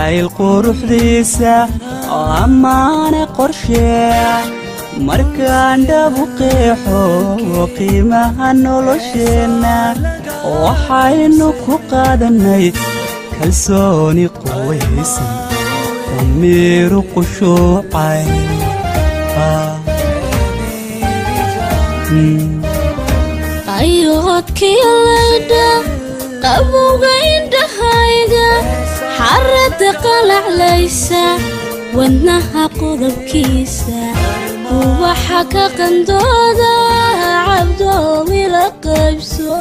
jacayl quruxdiisa amaana qorsheeya markaan dhabu qeexo qiimaha nolosheena waxaynu ku qaadanay kalsooni quwaysan damiir qushuucay ayodkii leedha qabowga indhahayga xarada qalaclaysa wadnaha qodobkiisa ubaxa ka qandooda cabdoowi la qaybso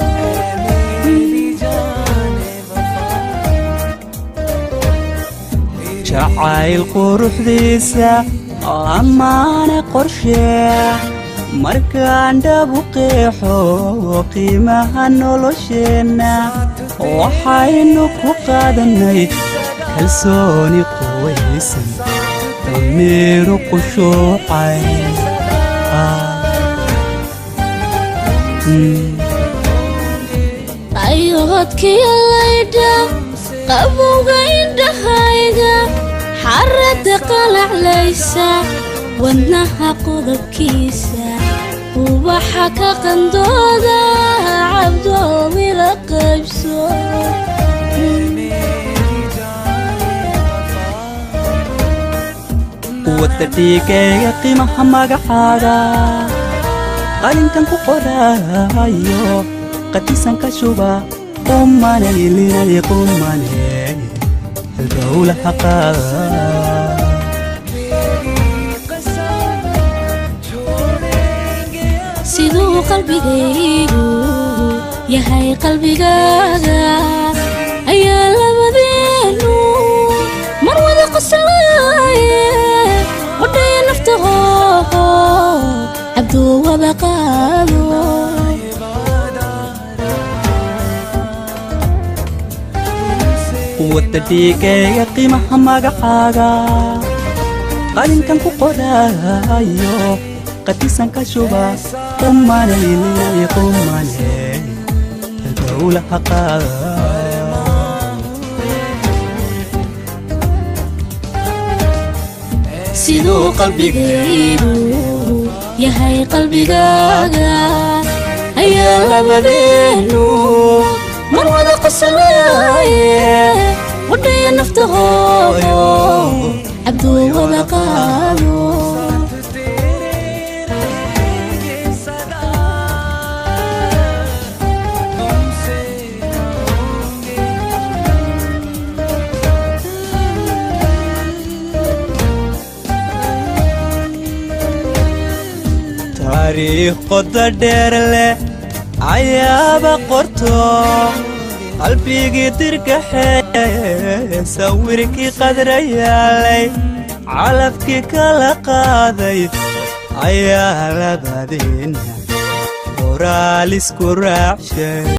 jacayl quruxdiisa amaana qorsheeya markaan dhabu qeexo qiimaha nolosheena waxaynu ku qaadanay kalsooni quwaysan damiir qushuucay ayodkii leedha qabowga indhahayga xarada qalaclaysa wadnaha qodobkiisa ubaxa ka qandooda cabdoowi la qaybso quwadda dhiigayga qiimaha magacaaga qalinkan ku qoraayo qadisan ka shuba qumanaylinay qumanay halbowlaha qaada siduu qalbigaygu yahay qalbigaaga ayaa labadeenu mar wada qoslaaye wadhaya naftahoo cabduu wada qaado quwadda dhiigayga qiimaha magacaaga qalinkan ku qoraayo qadisan ka shuba qumanaylinay qumanay halbowlaha qaada siduu qalbigaygu yahay qalbigaaga ayaa labadeenu mar wada qoslaaye wadhaya naftahoo cabduu wada qaado taariikh qoda dheer leh ayaaba qorto qalbigii dirgaxee sawirkii qadrayaalay calafkii kala qaaday ayaa labadeena qoraal isku raacshay